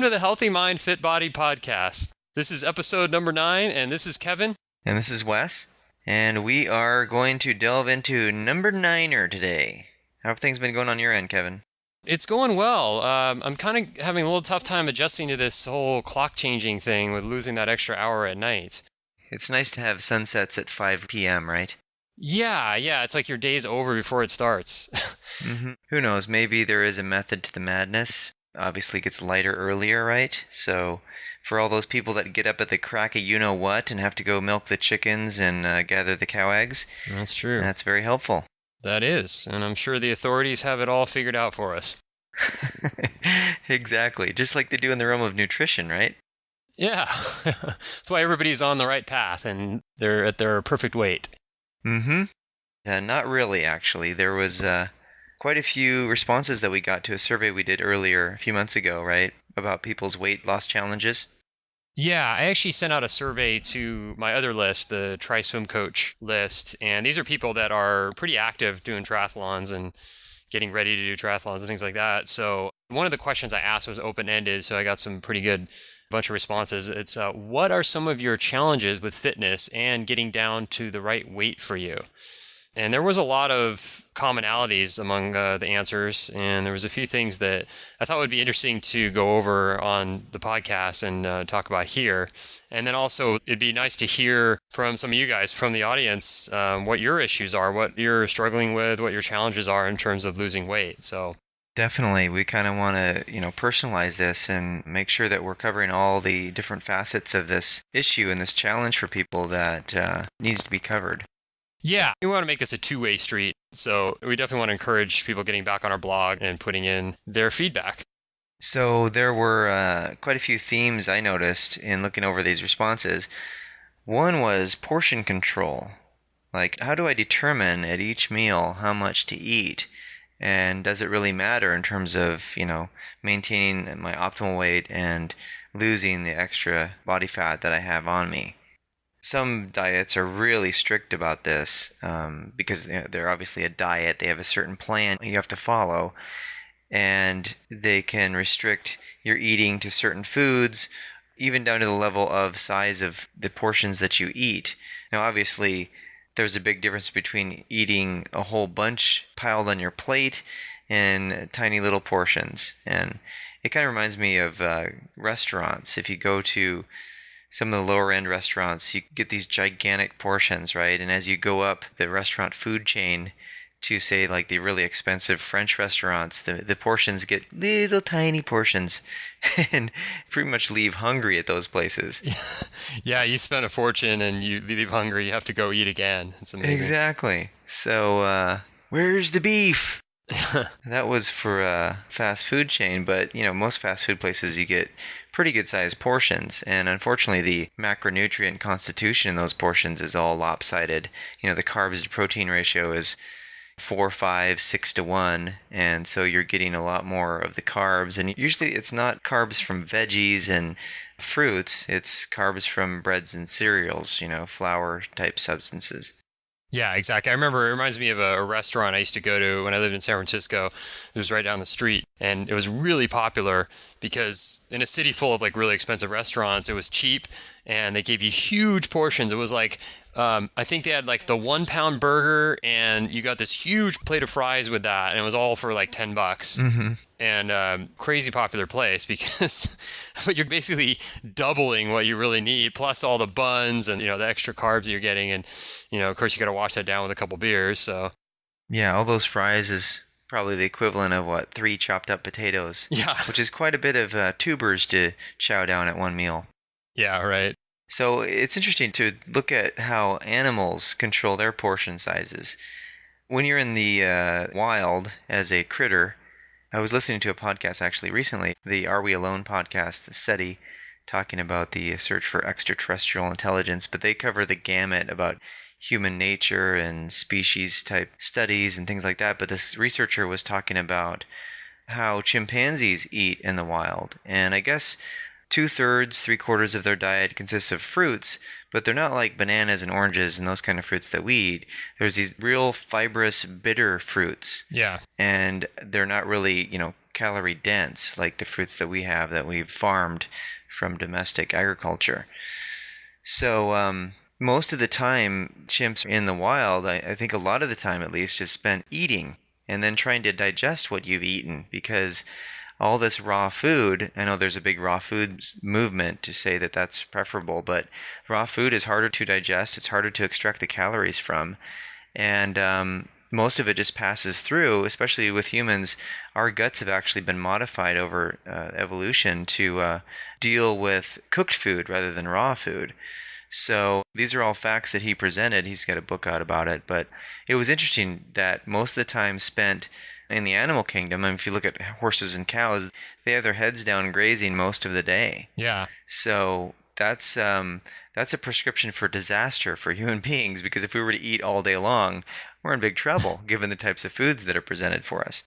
to the Healthy Mind, Fit Body podcast. This is episode number 9, and this is Kevin. And this is Wes. And we are going to delve into number 9er today. How have things been going on your end, Kevin? It's going well. I'm kind of having a little tough time adjusting to this whole clock changing thing with losing that extra hour at night. It's nice to have sunsets at 5 p.m., right? Yeah. It's like your day's over before it starts. Who knows? Maybe there is a method to the madness. Obviously, it gets lighter earlier, right? So for all those people that get up at the crack of you-know-what and have to go milk the chickens and gather the cow eggs. That's true. That's very helpful. That is. And I'm sure the authorities have it all figured out for us. Exactly. Just like they do in the realm of nutrition, right? Yeah. That's why everybody's on the right path and they're at their perfect weight. Not really, actually. There was quite a few responses that we got to a survey we did earlier, a few months ago, right? About people's weight loss challenges. Yeah, I actually sent out a survey to my other list, the Try Swim Coach list. And these are people that are pretty active doing triathlons and getting ready to do triathlons and things like that. So one of the questions I asked was open-ended, so I got some pretty good bunch of responses. It's what are some of your challenges with fitness and getting down to the right weight for you? And there was a lot of commonalities among the answers, and there was a few things that I thought would be interesting to go over on the podcast and talk about here. And then also, it'd be nice to hear from some of you guys from the audience what your issues are, what you're struggling with, what your challenges are in terms of losing weight. So definitely, we kind of want to, personalize this and make sure that we're covering all the different facets of this issue and this challenge for people that needs to be covered. Yeah, we want to make this a two-way street. So we definitely want to encourage people getting back on our blog and putting in their feedback. So there were quite a few themes I noticed in looking over these responses. One was portion control. Like, how do I determine at each meal how much to eat? And does it really matter in terms of, maintaining my optimal weight and losing the extra body fat that I have on me? Some diets are really strict about this because they're obviously a diet. They have a certain plan you have to follow, and they can restrict your eating to certain foods, even down to the level of size of the portions that you eat. Now, obviously, there's a big difference between eating a whole bunch piled on your plate and tiny little portions. And it kind of reminds me of restaurants. If you go to some of the lower end restaurants, you get these gigantic portions, right? And as you go up the restaurant food chain to, say, like the really expensive French restaurants, the portions get little tiny portions and pretty much leave hungry at those places. Yeah, you spend a fortune and you leave hungry, you have to go eat again. It's amazing. Exactly. So, where's the beef? That was for a fast food chain, but most fast food places you get pretty good sized portions, and unfortunately the macronutrient constitution in those portions is all lopsided. The carbs to protein ratio is 4, 5, 6 to 1, and so you're getting a lot more of the carbs, and usually it's not carbs from veggies and fruits, it's carbs from breads and cereals, flour type substances. Yeah, exactly. I remember it reminds me of a restaurant I used to go to when I lived in San Francisco. It was right down the street, and it was really popular because in a city full of like really expensive restaurants, it was cheap and they gave you huge portions. It was like, I think they had like the 1 pound burger and you got this huge plate of fries with that, and it was all for like $10. And crazy popular place because but you're basically doubling what you really need, plus all the buns and the extra carbs you're getting, and of course you got to wash that down with a couple beers. So yeah, all those fries is probably the equivalent of 3 chopped up potatoes. Yeah, which is quite a bit of tubers to chow down at one meal. Yeah, right. So it's interesting to look at how animals control their portion sizes. When you're in the wild as a critter, I was listening to a podcast actually recently, the Are We Alone podcast, SETI, talking about the search for extraterrestrial intelligence, but they cover the gamut about human nature and species type studies and things like that. But this researcher was talking about how chimpanzees eat in the wild, and I guess 2/3, 3/4 of their diet consists of fruits, but they're not like bananas and oranges and those kind of fruits that we eat. There's these real fibrous, bitter fruits. Yeah. And they're not really, calorie dense, like the fruits that we have that we've farmed from domestic agriculture. So most of the time, chimps in the wild, I think a lot of the time at least, is spent eating and then trying to digest what you've eaten, because all this raw food, I know there's a big raw food movement to say that that's preferable, but raw food is harder to digest, it's harder to extract the calories from, and most of it just passes through. Especially with humans, our guts have actually been modified over evolution to deal with cooked food rather than raw food. So these are all facts that he presented. He's got a book out about it. But it was interesting that most of the time spent in the animal kingdom, I mean, if you look at horses and cows, they have their heads down grazing most of the day. Yeah. So that's a prescription for disaster for human beings, because if we were to eat all day long, we're in big trouble given the types of foods that are presented for us.